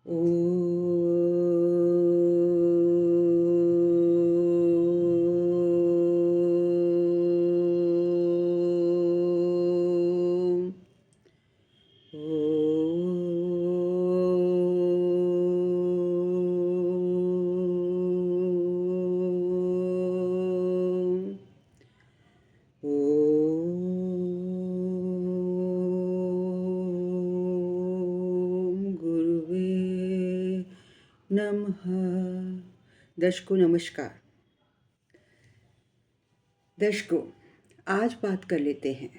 ओम ओम गुरुवे नमः। दर्शकों नमस्कार। दर्शकों, आज बात कर लेते हैं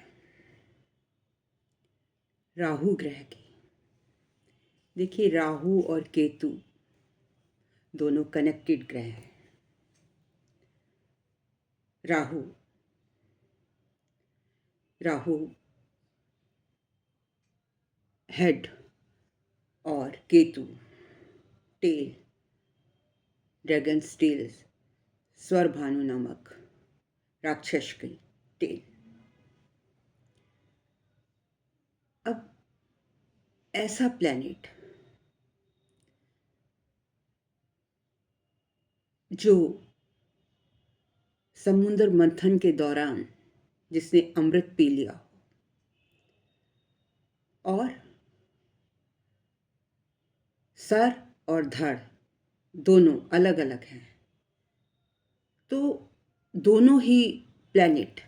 राहु ग्रह की। देखिए, राहु और केतु दोनों कनेक्टेड ग्रह हैं। राहु राहु हेड और Ketu tail, dragon's tail, Swarbhanu नामक राक्षस की टेल। अब ऐसा प्लैनेट जो समुद्र मंथन के दौरान जिसने अमृत पी लिया और सर और धड़ दोनों अलग अलग हैं, तो दोनों ही प्लैनेट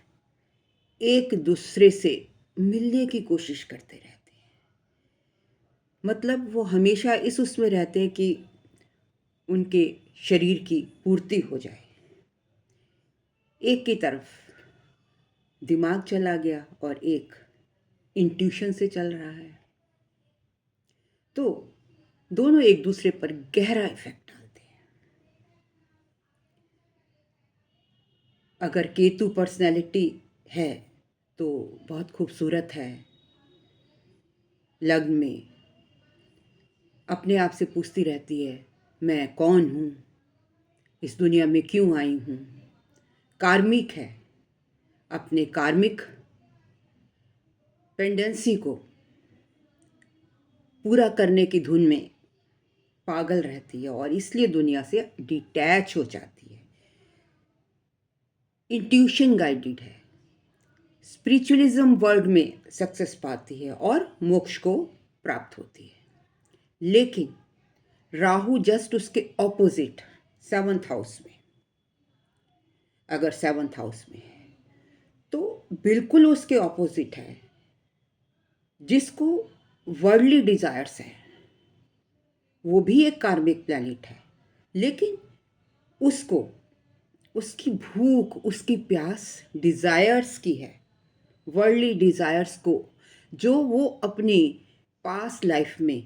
एक दूसरे से मिलने की कोशिश करते रहते हैं। मतलब वो हमेशा इस उसमें रहते हैं कि उनके शरीर की पूर्ति हो जाए। एक की तरफ दिमाग चला गया और एक इंट्यूशन से चल रहा है, तो दोनों एक दूसरे पर गहरा इफेक्ट डालते हैं। अगर केतु पर्सनैलिटी है तो बहुत खूबसूरत है, लग्न में अपने आप से पूछती रहती है मैं कौन हूँ, इस दुनिया में क्यों आई हूँ। कार्मिक है, अपने कार्मिक टेंडेंसी को पूरा करने की धुन में पागल रहती है और इसलिए दुनिया से डिटैच हो जाती है। इंट्यूशन गाइडेड है, स्पिरिचुअलिज्म वर्ल्ड में सक्सेस पाती है और मोक्ष को प्राप्त होती है। लेकिन राहु जस्ट उसके ऑपोजिट 7th हाउस में, अगर 7th हाउस में है तो बिल्कुल उसके ऑपोजिट है। जिसको वर्ल्डली डिजायर्स है वो भी एक कार्मिक प्लैनेट है, लेकिन उसको उसकी भूख, उसकी प्यास डिजायर्स की है। वर्ल्डली डिजायर्स को जो वो अपनी पास्ट लाइफ में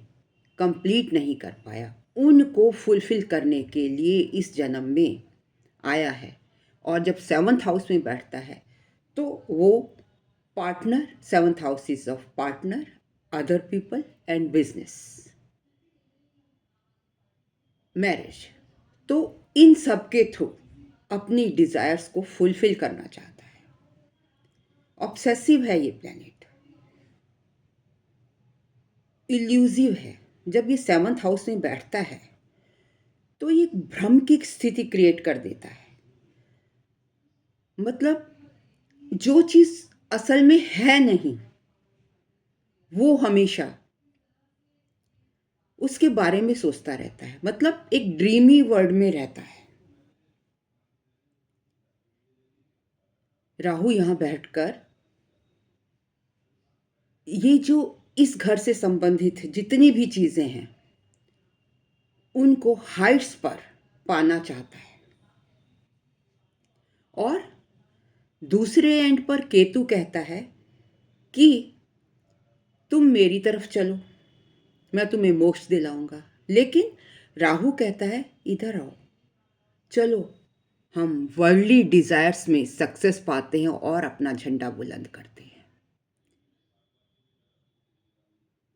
कंप्लीट नहीं कर पाया, उनको फुलफिल करने के लिए इस जन्म में आया है। और जब 7th हाउस में बैठता है तो वो partner, 7th house is of partner, other people and business, marriage, तो इन सब के थ्रू अपनी डिजायर्स को फुलफिल करना चाहता है। ऑब्सेसिव है ये प्लैनेट, इल्यूसिव है। जब ये 7th हाउस में बैठता है तो ये भ्रम की स्थिति क्रिएट कर देता है। मतलब जो चीज असल में है नहीं वो हमेशा उसके बारे में सोचता रहता है। मतलब एक ड्रीमी वर्ल्ड में रहता है। राहु यहां बैठकर ये जो इस घर से संबंधित जितनी भी चीजें हैं उनको हाइट्स पर पाना चाहता है। और दूसरे एंड पर केतु कहता है कि तुम मेरी तरफ चलो, मैं तुम्हें मोक्ष दिलाऊंगा। लेकिन राहु कहता है इधर आओ, चलो हम वर्ल्डली डिजायर्स में सक्सेस पाते हैं और अपना झंडा बुलंद करते हैं।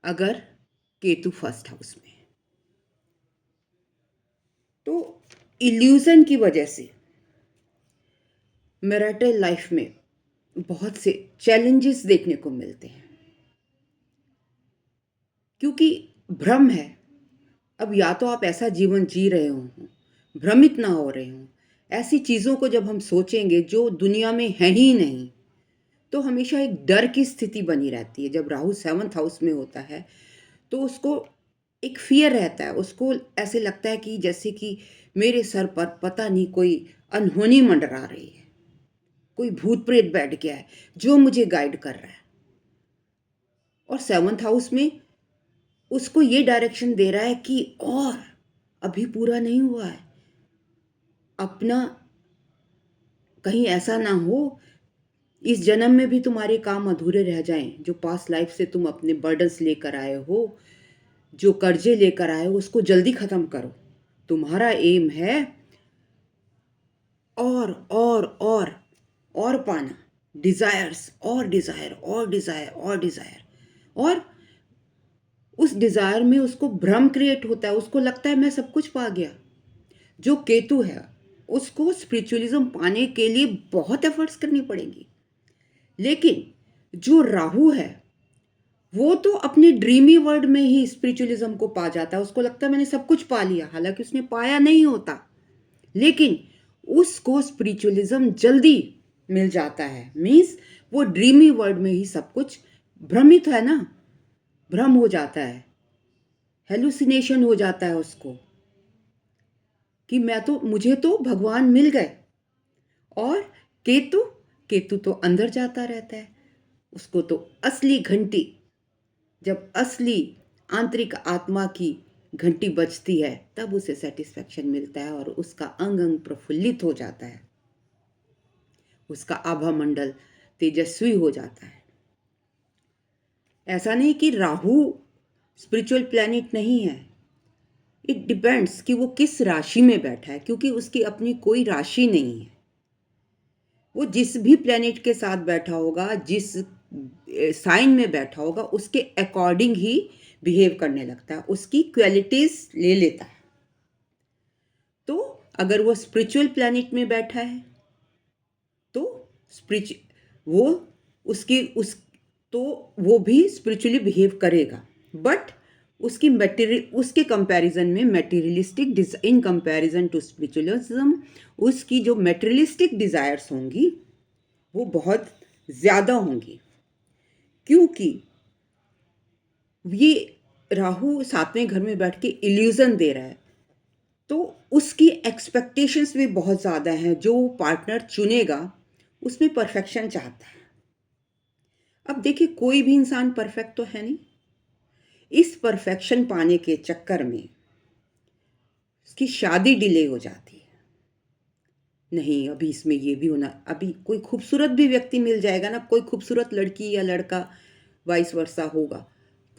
अगर केतु 1st हाउस में है तो इल्यूजन की वजह से मैरिटल लाइफ में बहुत से चैलेंजेस देखने को मिलते हैं, क्योंकि भ्रम है अब या तो आप ऐसा जीवन जी रहे हो, भ्रमित ना हो रहे हो, ऐसी चीज़ों को जब हम सोचेंगे जो दुनिया में है ही नहीं, तो हमेशा एक डर की स्थिति बनी रहती है। जब राहु 7th हाउस में होता है तो उसको एक फ़ियर रहता है, उसको ऐसे लगता है कि जैसे कि मेरे सर पर पता नहीं कोई अनहोनी मंडरा रही है, कोई भूत प्रेत बैठ गया है जो मुझे गाइड कर रहा है। और 7th हाउस में उसको ये डायरेक्शन दे रहा है कि और अभी पूरा नहीं हुआ है, अपना कहीं ऐसा ना हो इस जन्म में भी तुम्हारे काम अधूरे रह जाएं, जो पास्ट लाइफ से तुम अपने बर्डन्स लेकर आए हो, जो कर्जे लेकर आए हो, उसको जल्दी ख़त्म करो। तुम्हारा एम है और पाना, डिज़ायर्स और डिज़ायर और डिज़ायर और डिज़ायर, और उस डिज़ायर में उसको भ्रम क्रिएट होता है, उसको लगता है मैं सब कुछ पा गया। जो केतु है उसको स्पिरिचुअलिज्म पाने के लिए बहुत एफर्ट्स करनी पड़ेंगी, लेकिन जो राहु है वो तो अपने ड्रीमी वर्ल्ड में ही स्पिरिचुअलिज्म को पा जाता है। उसको लगता है मैंने सब कुछ पा लिया, हालांकि उसने पाया नहीं होता, लेकिन उसको स्पिरिचुअलिज्म जल्दी मिल जाता है। मीन्स वो ड्रीमी वर्ल्ड में ही सब कुछ भ्रमित है ना, भ्रम हो जाता है, हेलुसिनेशन हो जाता है उसको कि मुझे तो भगवान मिल गए। और केतु केतु तो अंदर जाता रहता है, उसको तो असली घंटी, जब असली आंतरिक आत्मा की घंटी बजती है तब उसे सेटिस्फैक्शन मिलता है और उसका अंग अंग प्रफुल्लित हो जाता है, उसका आभा मंडल तेजस्वी हो जाता है। ऐसा नहीं कि राहु स्पिरिचुअल प्लैनेट नहीं है, इट डिपेंड्स कि वो किस राशि में बैठा है, क्योंकि उसकी अपनी कोई राशि नहीं है। वो जिस भी प्लैनेट के साथ बैठा होगा, जिस साइन में बैठा होगा, उसके अकॉर्डिंग ही बिहेव करने लगता है, उसकी क्वालिटीज ले लेता है। तो अगर वो स्पिरिचुअल प्लैनेट में बैठा है तो वो उसकी उस तो वो भी स्पिरिचुअली बिहेव करेगा, बट उसके कंपैरिजन में materialistic, in comparison to spiritualism, उसकी जो मेटीरियलिस्टिक डिज़ायर्स होंगी वो बहुत ज़्यादा होंगी, क्योंकि ये राहु 7वें घर में बैठ के इल्यूजन दे रहा है, तो उसकी एक्सपेक्टेशंस भी बहुत ज़्यादा हैं। जो पार्टनर चुनेगा उसमें परफेक्शन चाहता है। अब देखिए, कोई भी इंसान परफेक्ट तो है नहीं, इस परफेक्शन पाने के चक्कर में उसकी शादी डिले हो जाती है। नहीं, अभी इसमें ये भी होना, अभी कोई खूबसूरत भी व्यक्ति मिल जाएगा ना, कोई खूबसूरत लड़की या लड़का वाइस वर्सा होगा,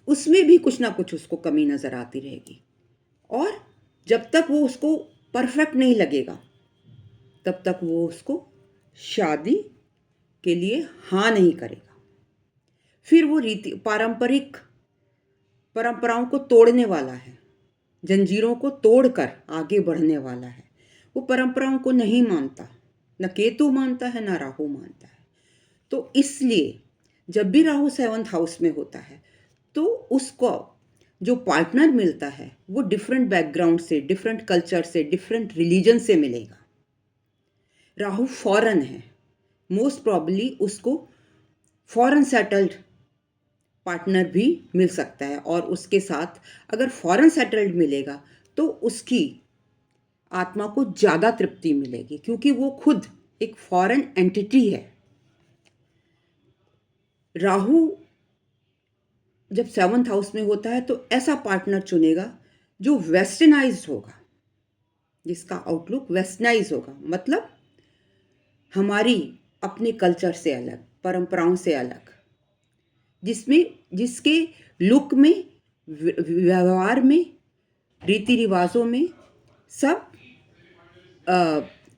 उसमें भी कुछ ना कुछ उसको कमी नज़र आती रहेगी। और जब तक वो उसको परफेक्ट नहीं लगेगा तब तक वो उसको शादी के लिए हाँ नहीं करेगा। फिर वो पारंपरिक परंपराओं को तोड़ने वाला है, जंजीरों को तोड़कर आगे बढ़ने वाला है। वो परंपराओं को नहीं मानता, न केतु मानता है न राहु मानता है। तो इसलिए जब भी राहु 7th हाउस में होता है तो उसको जो पार्टनर मिलता है वो डिफरेंट बैकग्राउंड से, डिफरेंट कल्चर से, डिफरेंट रिलीजन से मिलेगा। राहु फॉरेन है, मोस्ट प्रॉब्ली उसको फॉरेन सेटल्ड पार्टनर भी मिल सकता है, और उसके साथ अगर फॉरेन सेटल्ड मिलेगा तो उसकी आत्मा को ज़्यादा तृप्ति मिलेगी, क्योंकि वो खुद एक फॉरेन एंटिटी है। राहु जब 7th हाउस में होता है तो ऐसा पार्टनर चुनेगा जो वेस्टर्नाइज्ड होगा, जिसका आउटलुक वेस्टर्नाइज होगा, मतलब हमारी अपने कल्चर से अलग, परंपराओं से अलग, जिसके लुक में, व्यवहार में, रीति रिवाजों में सब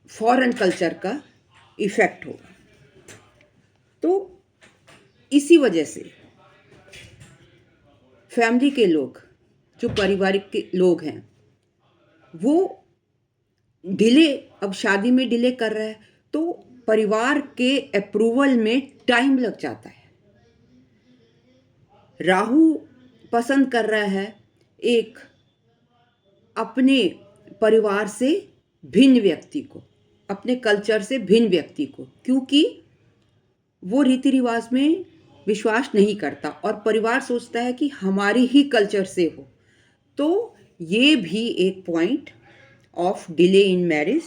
फॉरेन कल्चर का इफेक्ट होगा। तो इसी वजह से फैमिली के लोग, जो पारिवारिक के लोग हैं, वो डिले, अब शादी में डिले कर रहा है तो परिवार के अप्रूवल में टाइम लग जाता है। राहु पसंद कर रहा है एक अपने परिवार से भिन्न व्यक्ति को, अपने कल्चर से भिन्न व्यक्ति को, क्योंकि वो रीति रिवाज में विश्वास नहीं करता और परिवार सोचता है कि हमारी ही कल्चर से हो। तो ये भी एक point of delay in marriage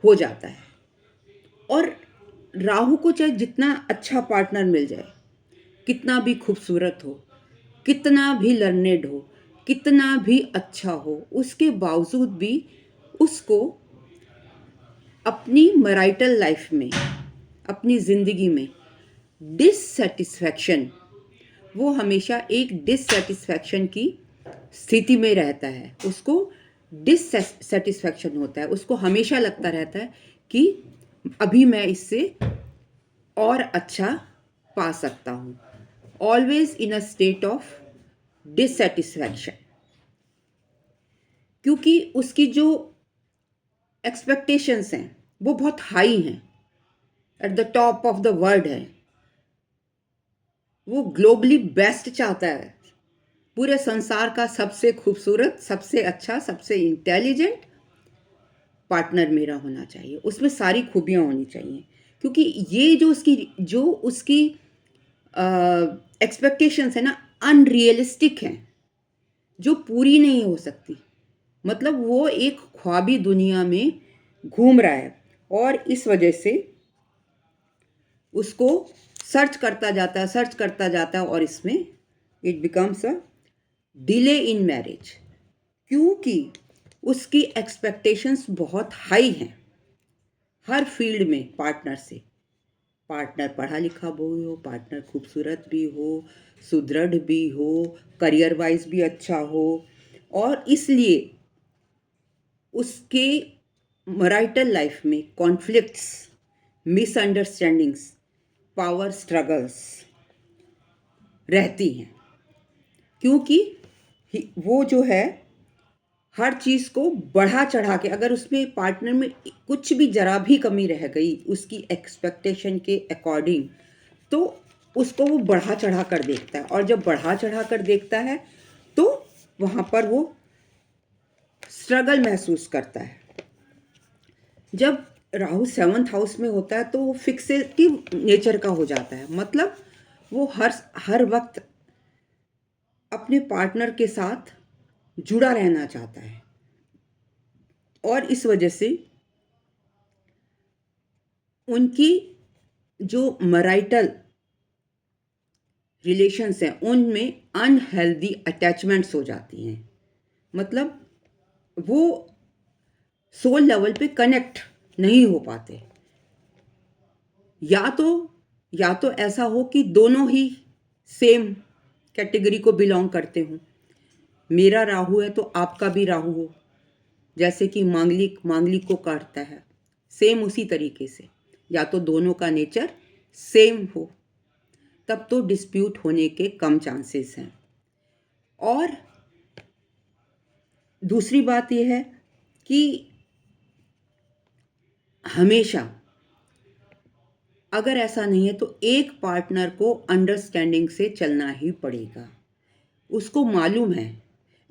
हो जाता है। और राहु को चाहे जितना अच्छा पार्टनर मिल जाए, कितना भी खूबसूरत हो, कितना भी लर्नेड हो, कितना भी अच्छा हो, उसके बावजूद भी उसको अपनी मैरिटल लाइफ में, अपनी ज़िंदगी में डिससेटिस्फैक्शन, वो हमेशा एक डिससेटिस्फैक्शन की स्थिति में रहता है। उसको डिससेटिस्फैक्शन होता है, उसको हमेशा लगता रहता है कि अभी मैं इससे और अच्छा पा सकता हूँ। Always in a state of dissatisfaction, क्योंकि उसकी जो एक्सपेक्टेशंस हैं वो बहुत हाई हैं, at the top of the world है। वो ग्लोबली बेस्ट चाहता है, पूरे संसार का सबसे खूबसूरत, सबसे अच्छा, सबसे इंटेलिजेंट पार्टनर मेरा होना चाहिए, उसमें सारी खूबियाँ होनी चाहिए। क्योंकि ये जो उसकी एक्सपेक्टेशंस है ना, अनरियलिस्टिक हैं, जो पूरी नहीं हो सकती। मतलब वो एक ख्वाबी दुनिया में घूम रहा है और इस वजह से उसको सर्च करता जाता है और इसमें it becomes a delay in marriage, क्योंकि उसकी एक्सपेक्टेशंस बहुत हाई हैं हर फील्ड में पार्टनर से। पार्टनर पढ़ा लिखा भी हो, पार्टनर खूबसूरत भी हो, सुदृढ़ भी हो, करियर वाइज भी अच्छा हो, और इसलिए उसके मैरिटल लाइफ में कॉन्फ्लिक्ट्स, मिसअंडरस्टैंडिंग्स, पावर स्ट्रगल्स रहती हैं, क्योंकि वो जो है हर चीज़ को बढ़ा चढ़ा के, अगर उसमें पार्टनर में कुछ भी जरा भी कमी रह गई उसकी एक्सपेक्टेशन के अकॉर्डिंग, तो उसको वो बढ़ा चढ़ा कर देखता है, और जब बढ़ा चढ़ा कर देखता है तो वहाँ पर वो स्ट्रगल महसूस करता है। जब राहु 7th हाउस में होता है तो वो फिक्सेटिव नेचर का हो जाता है, मतलब वो हर वक्त अपने पार्टनर के साथ जुड़ा रहना चाहता है, और इस वजह से उनकी जो मैरिटल रिलेशंस हैं उनमें अनहेल्दी अटैचमेंट्स हो जाती हैं। मतलब वो सोल लेवल पे कनेक्ट नहीं हो पाते। या तो ऐसा हो कि दोनों ही सेम कैटेगरी को बिलोंग करते हों, मेरा राहु है तो आपका भी राहु हो, जैसे कि मांगलिक को काटता है, सेम उसी तरीके से। या तो दोनों का नेचर सेम हो, तब तो डिस्प्यूट होने के कम चांसेस हैं। और दूसरी बात यह है कि हमेशा अगर ऐसा नहीं है तो एक पार्टनर को अंडरस्टैंडिंग से चलना ही पड़ेगा। उसको मालूम है,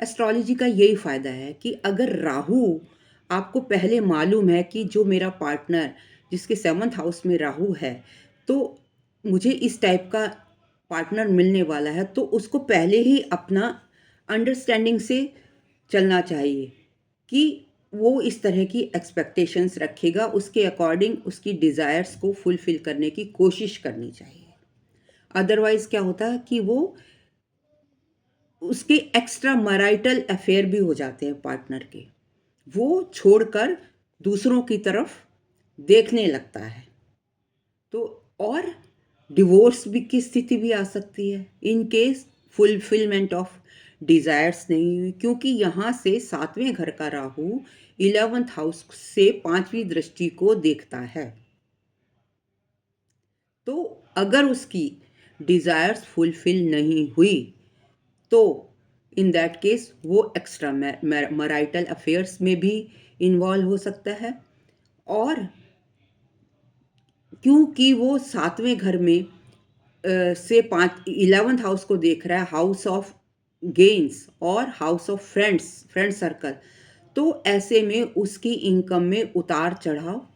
एस्ट्रोलॉजी का यही फ़ायदा है कि अगर राहु, आपको पहले मालूम है कि जो मेरा पार्टनर जिसके 7th हाउस में राहु है, तो मुझे इस टाइप का पार्टनर मिलने वाला है, तो उसको पहले ही अपना अंडरस्टैंडिंग से चलना चाहिए कि वो इस तरह की एक्सपेक्टेशंस रखेगा, उसके अकॉर्डिंग उसकी डिज़ायर्स को फुलफ़िल करने की कोशिश करनी चाहिए। अदरवाइज़ क्या होता है कि वो उसके एक्स्ट्रा मैरिटल अफेयर भी हो जाते हैं पार्टनर के, वो छोड़कर दूसरों की तरफ देखने लगता है। तो और डिवोर्स भी की स्थिति भी आ सकती है in case fulfilment of desires नहीं हुई, क्योंकि यहाँ से 7वें घर का राहु 11th हाउस से 5वीं दृष्टि को देखता है। तो अगर उसकी डिज़ायर्स फुलफिल नहीं हुई तो इन दैट केस वो एक्स्ट्रा मैरिटल अफेयर्स में भी इन्वॉल्व हो सकता है। और क्योंकि वो 7वें घर में से 11th हाउस को देख रहा है, हाउस ऑफ गेन्स और हाउस ऑफ फ्रेंड सर्कल, तो ऐसे में उसकी इनकम में उतार चढ़ाव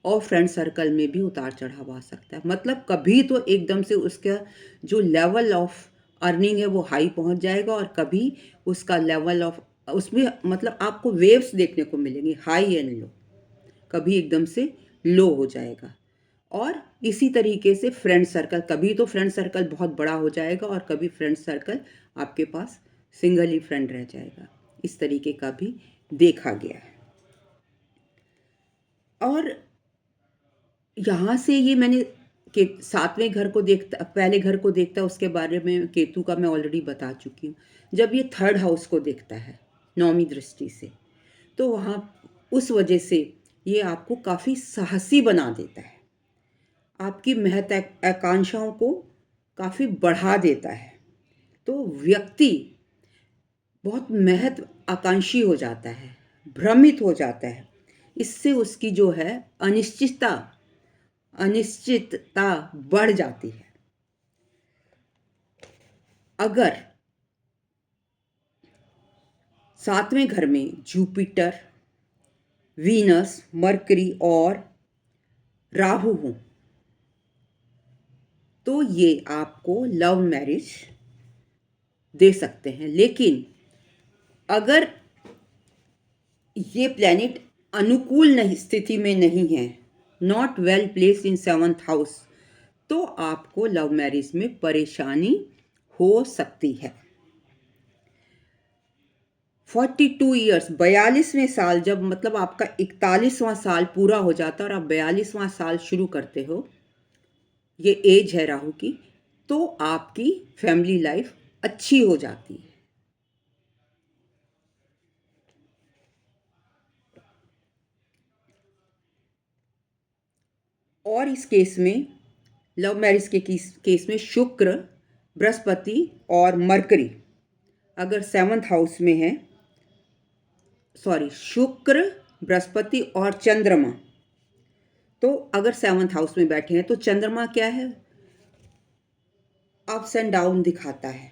और फ्रेंड सर्कल में भी उतार चढ़ाव आ सकता है। मतलब कभी तो एकदम से उसका जो लेवल ऑफ अर्निंग है वो हाई पहुंच जाएगा, और कभी उसका लेवल ऑफ, उसमें मतलब आपको वेव्स देखने को मिलेंगे, हाई एंड लो, कभी एकदम से लो हो जाएगा। और इसी तरीके से फ्रेंड सर्कल, कभी तो फ्रेंड सर्कल बहुत बड़ा हो जाएगा और कभी फ्रेंड सर्कल आपके पास सिंगल ही फ्रेंड रह जाएगा। इस तरीके का भी देखा गया है। और यहाँ से ये मैंने के सातवें घर को देखता, पहले घर को देखता, उसके बारे में केतु का मैं ऑलरेडी बता चुकी हूँ। जब ये थर्ड हाउस को देखता है नौवीं दृष्टि से, तो वहाँ उस वजह से ये आपको काफ़ी साहसी बना देता है, आपकी महत्वाकांक्षाओं को काफ़ी बढ़ा देता है। तो व्यक्ति बहुत महत्वाकांक्षी हो जाता है, भ्रमित हो जाता है। इससे उसकी जो है अनिश्चितता बढ़ जाती है। अगर सातवें घर में जुपिटर, वीनस, मरकरी और राहु हो, तो ये आपको लव मैरिज दे सकते हैं। लेकिन अगर ये प्लैनेट अनुकूल नहीं स्थिति में नहीं है, not well placed in seventh house, तो आपको लव मैरिज में परेशानी हो सकती है। 42 ईयर्स, 42वें साल, जब मतलब आपका 41वां साल पूरा हो जाता है और आप 42वां साल शुरू करते हो, ये एज है राहु की, तो आपकी फैमिली लाइफ अच्छी हो जाती है। और इस केस में, लव मैरिज के केस में शुक्र, बृहस्पति और मरकरी अगर सेवंथ हाउस में है, सॉरी, शुक्र, बृहस्पति और चंद्रमा, तो अगर सेवंथ हाउस में बैठे हैं, तो चंद्रमा क्या है, अप्स एंड डाउन दिखाता है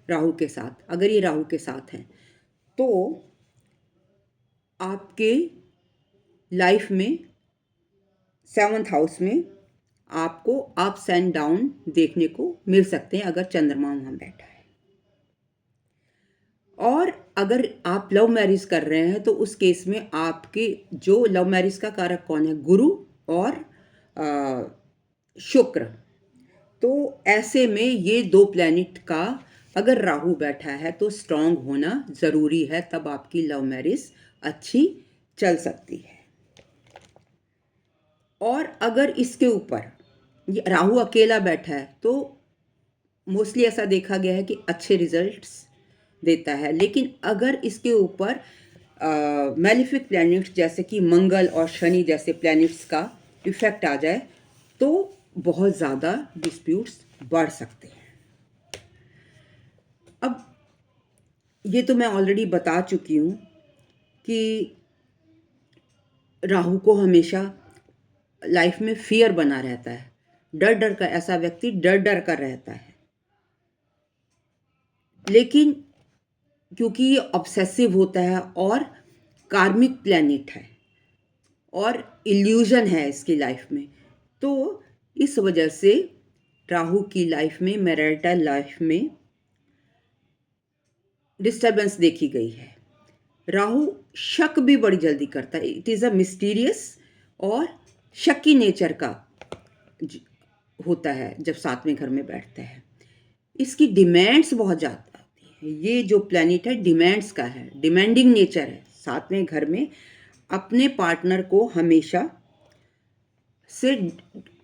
राहु के साथ। अगर ये राहु के साथ है तो आपके लाइफ में सेवंथ हाउस में आपको अप्स एंड डाउन देखने को मिल सकते हैं अगर चंद्रमा वहाँ बैठा है। और अगर आप लव मैरिज कर रहे हैं, तो उस केस में आपके जो लव मैरिज का कारक कौन है, गुरु और शुक्र, तो ऐसे में ये दो प्लैनेट का अगर राहु बैठा है तो स्ट्रांग होना ज़रूरी है, तब आपकी लव मैरिज अच्छी चल सकती है। और अगर इसके ऊपर ये राहु अकेला बैठा है, तो मोस्टली ऐसा देखा गया है कि अच्छे रिजल्ट्स देता है। लेकिन अगर इसके ऊपर मैलिफिक प्लैनेट्स जैसे कि मंगल और शनि जैसे प्लैनेट्स का इफेक्ट आ जाए, तो बहुत ज़्यादा डिस्प्यूट्स बढ़ सकते हैं। अब ये तो मैं ऑलरेडी बता चुकी हूँ कि राहु को हमेशा लाइफ में फियर बना रहता है, डर डर का, ऐसा व्यक्ति डर डर कर रहता है। लेकिन क्योंकि ये ऑब्सेसिव होता है और कार्मिक प्लैनेट है और इल्यूजन है इसकी लाइफ में, तो इस वजह से राहु की लाइफ में, मैरिटल लाइफ में डिस्टर्बेंस देखी गई है। राहु शक भी बड़ी जल्दी करता है, इट इज़ अ मिस्टीरियस और शक्की नेचर का होता है जब सातवें घर में बैठता है। इसकी डिमांड्स बहुत ज़्यादा होती है, ये जो प्लैनेट है डिमांड्स का है, डिमांडिंग नेचर है। सातवें घर में अपने पार्टनर को हमेशा से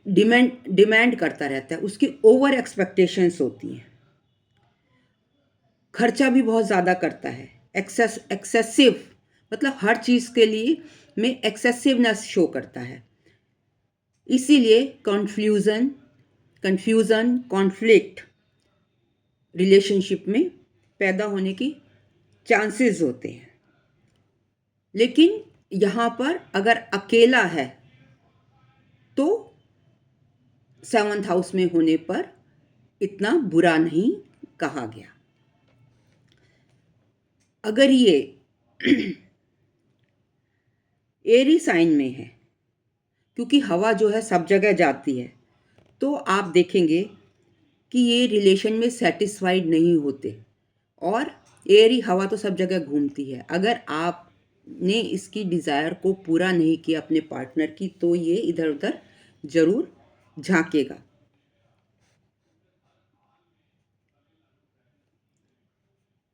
डिमांड करता रहता है, उसकी ओवर एक्सपेक्टेशंस होती हैं, खर्चा भी बहुत ज़्यादा करता है, एक्सेसिव, मतलब हर चीज़ के लिए में एक्सेसिवनेस शो करता है। इसीलिए कन्फ्यूज़न, कॉन्फ्लिक्ट रिलेशनशिप में पैदा होने की चांसेस होते हैं। लेकिन यहाँ पर अगर अकेला है तो सेवंथ हाउस में होने पर इतना बुरा नहीं कहा गया। अगर ये एरी साइन में है, क्योंकि हवा जो है सब जगह जाती है, तो आप देखेंगे कि ये रिलेशन में सेटिस्फाइड नहीं होते और एयर ही हवा तो सब जगह घूमती है। अगर आपने इसकी डिज़ायर को पूरा नहीं किया अपने पार्टनर की, तो ये इधर उधर ज़रूर झांकेगा।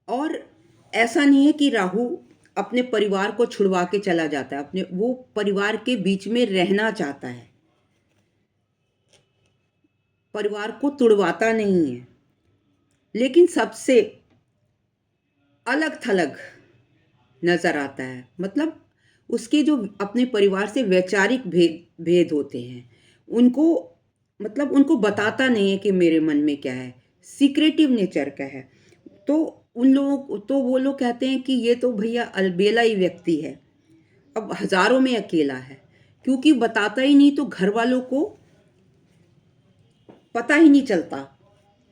और ऐसा नहीं है कि राहु अपने परिवार को छुड़वा के चला जाता है, अपने वो परिवार के बीच में रहना चाहता है, परिवार को तुड़वाता नहीं है, लेकिन सबसे अलग थलग नज़र आता है। मतलब उसके जो अपने परिवार से वैचारिक भेद भेद होते हैं, उनको मतलब उनको बताता नहीं है कि मेरे मन में क्या है, सीक्रेटिव नेचर का है। तो उन लोगों तो वो लोग कहते हैं कि ये तो भैया अलबेला ही व्यक्ति है, अब हजारों में अकेला है, क्योंकि बताता ही नहीं तो घर वालों को पता ही नहीं चलता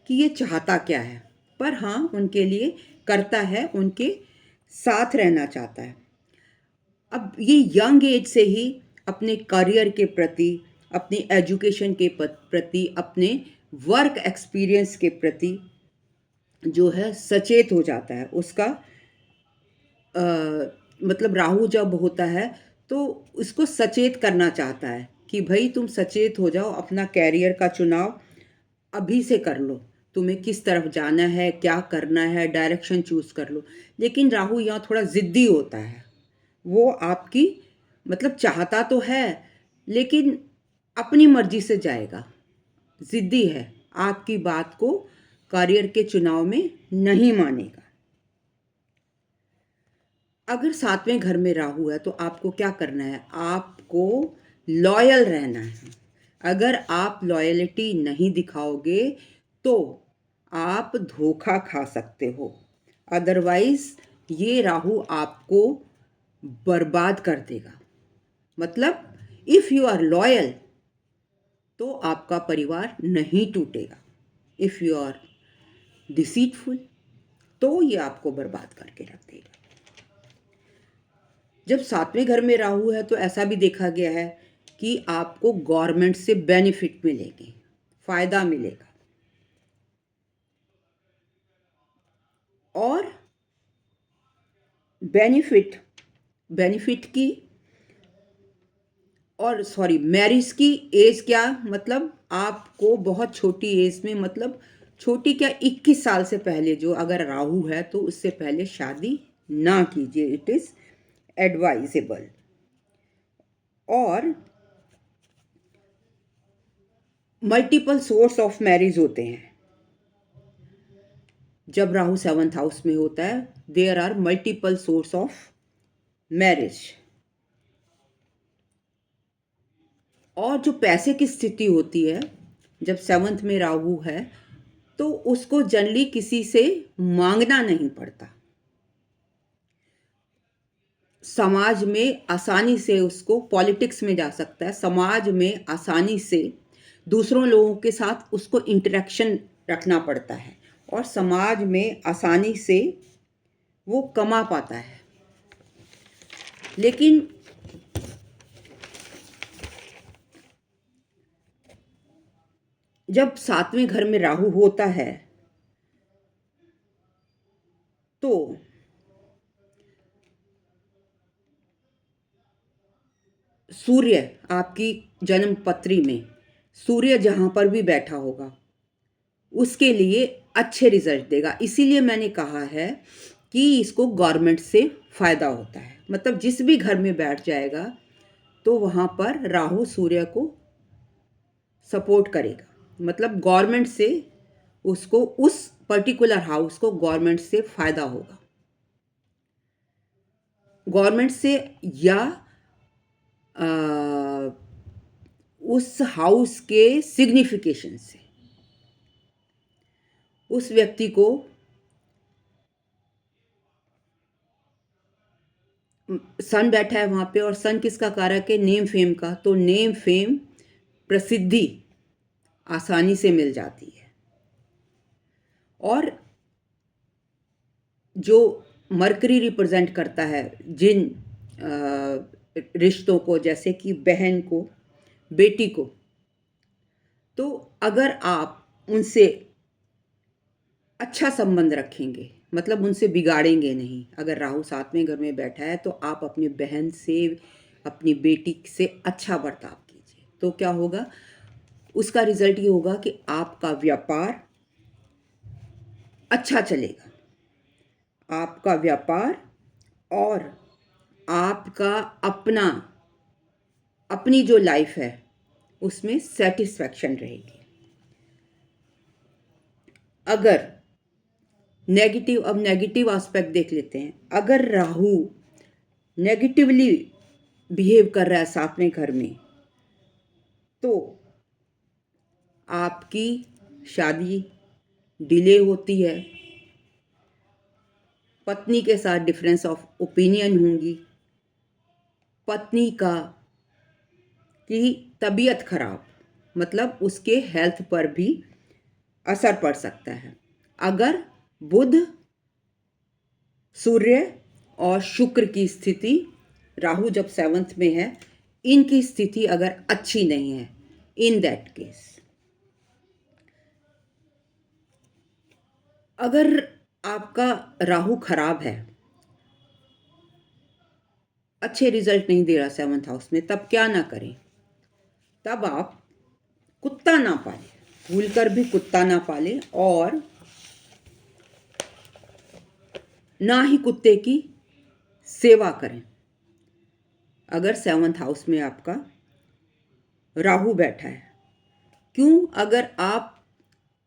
कि ये चाहता क्या है। पर हाँ, उनके लिए करता है, उनके साथ रहना चाहता है। अब ये यंग एज से ही अपने करियर के प्रति, अपनी एजुकेशन के प्रति, अपने वर्क एक्सपीरियंस के प्रति जो है सचेत हो जाता है। उसका मतलब राहु जब होता है तो उसको सचेत करना चाहता है कि भाई तुम सचेत हो जाओ, अपना कैरियर का चुनाव अभी से कर लो, तुम्हें किस तरफ जाना है, क्या करना है, डायरेक्शन चूज कर लो। लेकिन राहु यहाँ थोड़ा ज़िद्दी होता है, वो आपकी मतलब चाहता तो है लेकिन अपनी मर्जी से जाएगा, ज़िद्दी है, आपकी बात को करियर के चुनाव में नहीं मानेगा। अगर सातवें घर में राहु है तो आपको क्या करना है, आपको लॉयल रहना है। अगर आप लॉयल्टी नहीं दिखाओगे तो आप धोखा खा सकते हो, अदरवाइज ये राहु आपको बर्बाद कर देगा। मतलब इफ़ यू आर लॉयल तो आपका परिवार नहीं टूटेगा, इफ़ यू आर डिसीटफुल तो ये आपको बर्बाद करके रख देगा। जब सातवें घर में राहु है तो ऐसा भी देखा गया है कि आपको गवर्नमेंट से बेनिफिट मिलेंगे, फायदा मिलेगा। और बेनिफिट बेनिफिट की और सॉरी मैरिज की एज क्या, मतलब आपको बहुत छोटी एज में, मतलब छोटी क्या 21 साल से पहले जो अगर राहु है तो उससे पहले शादी ना कीजिए, इट इज़ एडवाइजेबल। और मल्टीपल सोर्स ऑफ मैरिज होते हैं जब राहु 7th हाउस में होता है, there are multiple source of marriage. और जो पैसे की स्थिति होती है जब 7th में राहु है तो उसको जनरली किसी से मांगना नहीं पड़ता, समाज में आसानी से उसको पॉलिटिक्स में जा सकता है, समाज में आसानी से दूसरों लोगों के साथ उसको इंटरेक्शन रखना पड़ता है और समाज में आसानी से वो कमा पाता है। लेकिन जब सातवें घर में राहु होता है तो सूर्य आपकी जन्म पत्री में सूर्य जहाँ पर भी बैठा होगा उसके लिए अच्छे रिजल्ट देगा। इसीलिए मैंने कहा है कि इसको गवर्नमेंट से फ़ायदा होता है, मतलब जिस भी घर में बैठ जाएगा तो वहाँ पर राहु सूर्य को सपोर्ट करेगा, मतलब गवर्नमेंट से उसको, उस पर्टिकुलर हाउस को गवर्नमेंट से फ़ायदा होगा, गवर्नमेंट से या आ, उस हाउस के सिग्निफिकेशन से। उस व्यक्ति को सन बैठा है वहाँ पे और सन किसका कारक है, नेम फेम का, तो नेम फेम प्रसिद्धि आसानी से मिल जाती है। और जो मरकरी रिप्रेजेंट करता है जिन रिश्तों को, जैसे कि बहन को, बेटी को। तो अगर आप उनसे अच्छा संबंध रखेंगे, मतलब उनसे बिगाड़ेंगे नहीं। अगर राहु 7वें घर में बैठा है तो आप अपनी बहन से, अपनी बेटी से अच्छा बर्ताव कीजिए। तो क्या होगा, उसका रिजल्ट ये होगा कि आपका व्यापार अच्छा चलेगा। आपका व्यापार और आपका अपनी जो लाइफ है उसमें सेटिस्फैक्शन रहेगी। अगर अब नेगेटिव एस्पेक्ट देख लेते हैं। अगर राहु नेगेटिवली बिहेव कर रहा है 7वें घर में, तो आपकी शादी डिले होती है, पत्नी के साथ डिफरेंस ऑफ ओपिनियन होंगी, पत्नी की तबीयत खराब, मतलब उसके हेल्थ पर भी असर पड़ सकता है। अगर बुध, सूर्य और शुक्र की स्थिति, राहु जब 7th में है, इनकी स्थिति अगर अच्छी नहीं है, इन दैट केस, अगर आपका राहु खराब है, अच्छे रिजल्ट नहीं दे रहा 7th हाउस में, तब क्या ना करें, तब आप कुत्ता ना पालें, भूलकर भी कुत्ता ना पालें, और ना ही कुत्ते की सेवा करें। अगर 7th हाउस में आपका राहु बैठा है, क्यों? अगर आप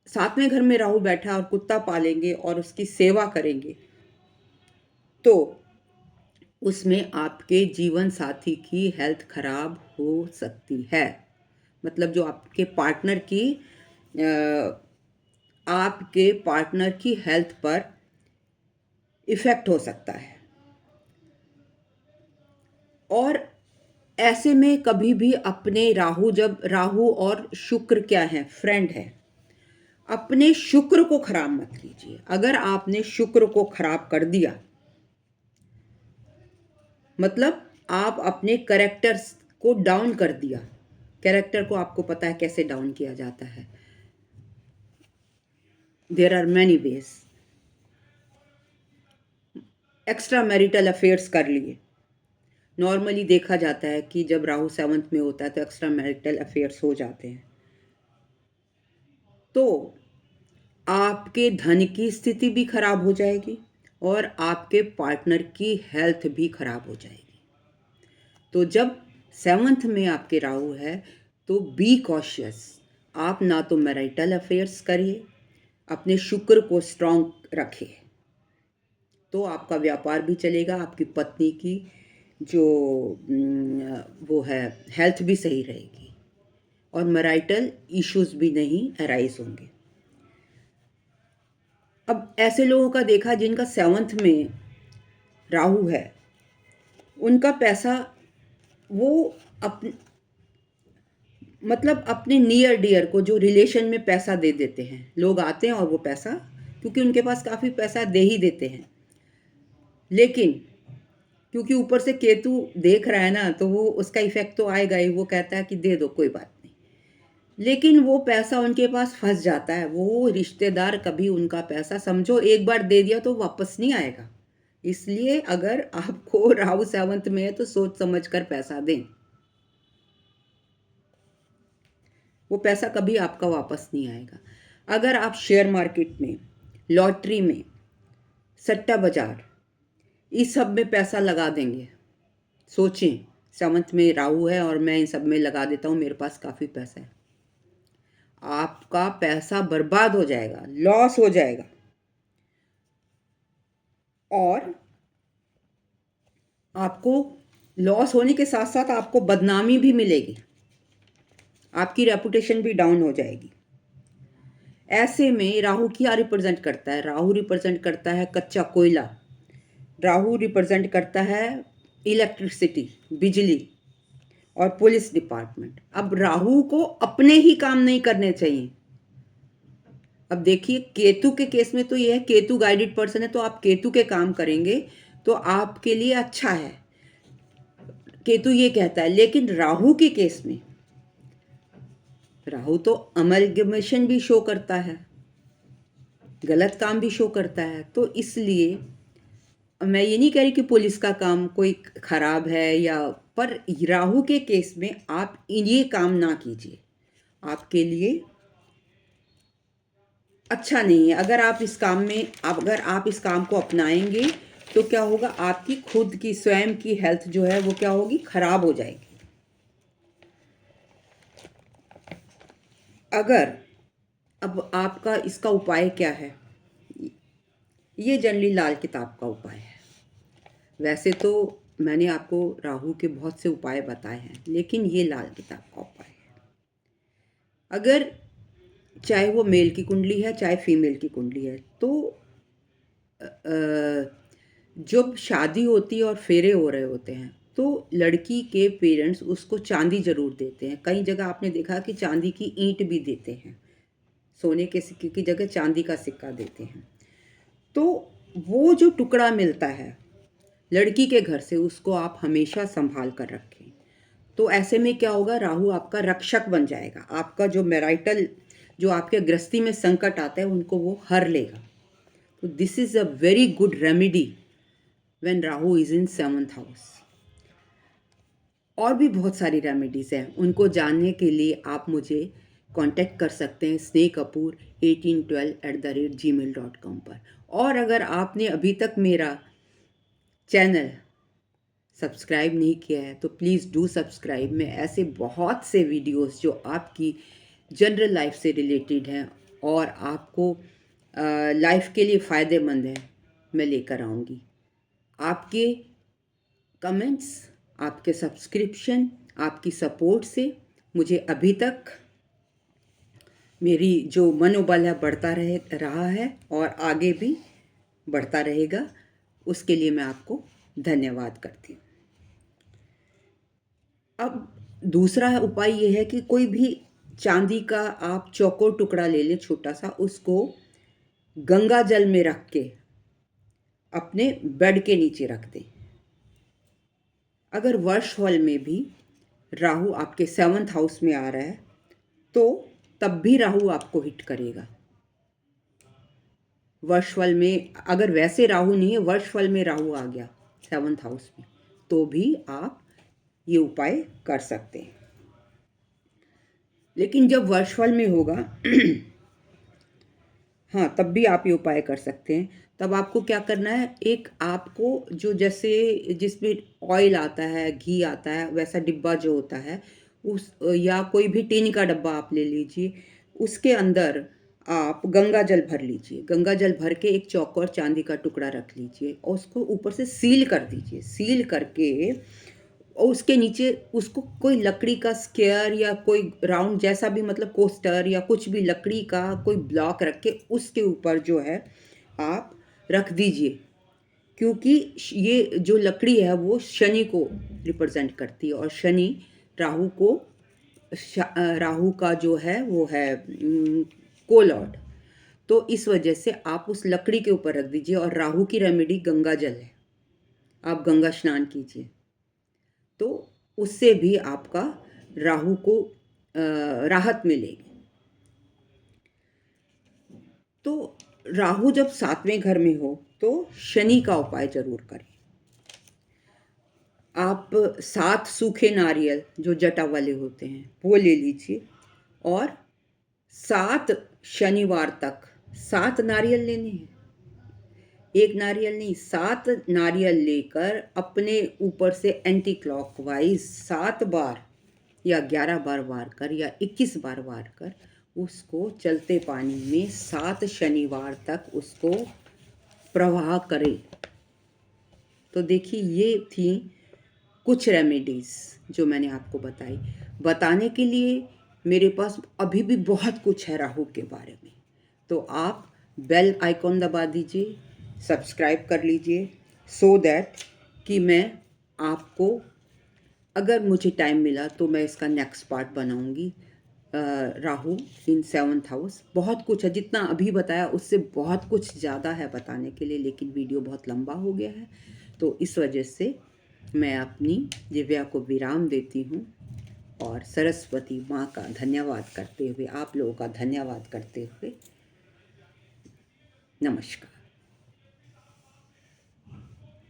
7वें घर में राहु बैठा और कुत्ता पालेंगे और उसकी सेवा करेंगे, तो उसमें आपके जीवन साथी की हेल्थ खराब हो सकती है। मतलब जो आपके पार्टनर की हेल्थ पर इफेक्ट हो सकता है। और ऐसे में कभी भी अपने राहु और शुक्र क्या है, फ्रेंड है, अपने शुक्र को खराब मत कीजिए। अगर आपने शुक्र को खराब कर दिया, मतलब आप अपने कैरेक्टर्स को डाउन कर दिया। कैरेक्टर को आपको पता है कैसे डाउन किया जाता है, there are many ways. Extra marital affairs कर लिए। नॉर्मली देखा जाता है कि जब राहु 7th में होता है तो एक्स्ट्रा मैरिटल अफेयर्स हो जाते हैं, तो आपके धन की स्थिति भी खराब हो जाएगी और आपके पार्टनर की हेल्थ भी खराब हो जाएगी। तो जब 7th में आपके राहु है तो बी कॉशियस। आप ना तो मैरिटल अफेयर्स करिए, अपने शुक्र को स्ट्रॉन्ग रखिए, तो आपका व्यापार भी चलेगा, आपकी पत्नी की जो वो है हेल्थ भी सही रहेगी और मैरिटल इश्यूज भी नहीं अराइज होंगे। अब ऐसे लोगों का देखा जिनका 7th में राहु है, उनका पैसा वो मतलब अपने नियर डियर को, जो रिलेशन में पैसा दे देते हैं। लोग आते हैं और वो पैसा, क्योंकि उनके पास काफ़ी पैसा दे ही देते हैं, लेकिन क्योंकि ऊपर से केतु देख रहा है ना, तो वो उसका इफेक्ट तो आएगा ही। वो कहता है कि दे दो, कोई बात नहीं, लेकिन वो पैसा उनके पास फंस जाता है। वो रिश्तेदार कभी उनका पैसा, समझो एक बार दे दिया तो वापस नहीं आएगा। इसलिए अगर आपको राहु 7th में है तो सोच समझ कर पैसा दें, वो पैसा कभी आपका वापस नहीं आएगा। अगर आप शेयर मार्केट में, लॉटरी में, सट्टा बाजार, इस सब में पैसा लगा देंगे, सोचें 7th में राहु है और मैं इन सब में लगा देता हूँ, मेरे पास काफ़ी पैसा है, आपका पैसा बर्बाद हो जाएगा, लॉस हो जाएगा। और आपको लॉस होने के साथ साथ आपको बदनामी भी मिलेगी, आपकी रेपुटेशन भी डाउन हो जाएगी। ऐसे में राहु क्या रिप्रेजेंट करता है? राहु रिप्रेजेंट करता है कच्चा कोयला, राहु रिप्रेजेंट करता है इलेक्ट्रिसिटी, बिजली और पुलिस डिपार्टमेंट। अब राहु को अपने ही काम नहीं करने चाहिए, अब देखिए केतु के केस में तो ये है, केतु गाइडेड पर्सन है तो आप केतु के काम करेंगे तो आपके लिए अच्छा है, केतु ये कहता है। लेकिन राहु के केस में, राहु तो अमलगमेशन भी शो करता है, गलत काम भी शो करता है। तो इसलिए मैं ये नहीं कह रही कि पुलिस का काम कोई खराब है या, पर राहु के केस में आप ये काम ना कीजिए, आपके लिए अच्छा नहीं है। अगर आप इस काम में, अगर आप इस काम को अपनाएंगे तो क्या होगा, आपकी खुद की स्वयं की हेल्थ जो है वो क्या होगी, खराब हो जाएगी। अगर अब आपका इसका उपाय क्या है, ये जनरली लाल किताब का उपाय है। वैसे तो मैंने आपको राहु के बहुत से उपाय बताए हैं, लेकिन ये लाल किताब का उपाय है। अगर चाहे वो मेल की कुंडली है चाहे फीमेल की कुंडली है, तो जब शादी होती है और फेरे हो रहे होते हैं तो लड़की के पेरेंट्स उसको चांदी ज़रूर देते हैं। कई जगह आपने देखा कि चांदी की ईंट भी देते हैं, सोने के सिक्के की जगह चांदी का सिक्का देते हैं। तो वो जो टुकड़ा मिलता है लड़की के घर से, उसको आप हमेशा संभाल कर रखें। तो ऐसे में क्या होगा, राहु आपका रक्षक बन जाएगा, आपका जो मैरिटल, जो आपके गृहस्थी में संकट आता है उनको वो हर लेगा। तो this is a very good remedy when Rahu is in 7th house. और भी बहुत सारी रेमेडीज़ हैं, उनको जानने के लिए आप मुझे कांटेक्ट कर सकते हैं snehkapoor1812@gmail.com पर। और अगर आपने अभी तक मेरा चैनल सब्सक्राइब नहीं किया है तो प्लीज़ डू सब्सक्राइब। मैं ऐसे बहुत से वीडियोस जो आपकी जनरल लाइफ से रिलेटेड हैं और आपको लाइफ के लिए फ़ायदेमंद हैं, मैं लेकर आऊँगी। आपके कमेंट्स, आपके सब्सक्रिप्शन, आपकी सपोर्ट से मुझे अभी तक मेरी जो मनोबल है बढ़ता रहा है और आगे भी बढ़ता रहेगा। उसके लिए मैं आपको धन्यवाद करती हूँ। अब दूसरा उपाय ये है कि कोई भी चांदी का आप चौकोर टुकड़ा ले लें छोटा सा, उसको गंगा जल में रख के अपने बेड के नीचे रख दें। अगर वर्षफल में भी राहु आपके 7th हाउस में आ रहा है तो तब भी राहु आपको हिट करेगा। वर्षफल में अगर वैसे राहु नहीं है, वर्षफल में राहु आ गया 7th हाउस में, तो भी आप ये उपाय कर सकते हैं। लेकिन जब वर्षफल में होगा हाँ, तब भी आप ये उपाय कर सकते हैं। तब आपको क्या करना है, एक आपको जो जैसे जिसमें ऑयल आता है, घी आता है, वैसा डिब्बा जो होता है उस, या कोई भी टीन का डब्बा आप ले लीजिए, उसके अंदर आप गंगा जल भर लीजिए। गंगा जल भर के एक चौकोर चांदी का टुकड़ा रख लीजिए और उसको ऊपर से सील कर दीजिए। सील करके और उसके नीचे उसको कोई लकड़ी का स्क्वायर या कोई राउंड जैसा भी, मतलब कोस्टर या कुछ भी लकड़ी का कोई ब्लॉक रख के उसके ऊपर जो है आप रख दीजिए। क्योंकि ये जो लकड़ी है वो शनि को रिप्रेजेंट करती है और शनि राहु को, राहु का जो है वो है कोलॉर्ड। तो इस वजह से आप उस लकड़ी के ऊपर रख दीजिए। और राहु की रेमेडी गंगा जल है, आप गंगा स्नान कीजिए तो उससे भी आपका राहु को राहत मिलेगी। तो राहु जब 7वें घर में हो तो शनि का उपाय जरूर करें। आप 7 सूखे नारियल जो जटा वाले होते हैं वो ले लीजिए और 7 शनिवार तक 7 नारियल लेने हैं। एक नारियल नहीं, 7 नारियल लेकर अपने ऊपर से एंटी क्लॉकवाइज 7 बार या 11 बार वार कर या 21 बार वार कर उसको चलते पानी में 7 शनिवार तक उसको प्रवाह करें। तो देखिए ये थी कुछ रेमेडीज़ जो मैंने आपको बताई। बताने के लिए मेरे पास अभी भी बहुत कुछ है राहु के बारे में। तो आप बेल आइकॉन दबा दीजिए, सब्सक्राइब कर लीजिए सो दैट कि मैं आपको, अगर मुझे टाइम मिला तो मैं इसका नेक्स्ट पार्ट बनाऊंगी। राहु इन 7th हाउस। बहुत कुछ है, जितना अभी बताया उससे बहुत कुछ ज़्यादा है बताने के लिए, लेकिन वीडियो बहुत लंबा हो गया है, तो इस वजह से मैं अपनी दिव्या को विराम देती हूँ और सरस्वती माँ का धन्यवाद करते हुए, आप लोगों का धन्यवाद करते हुए, नमस्कार।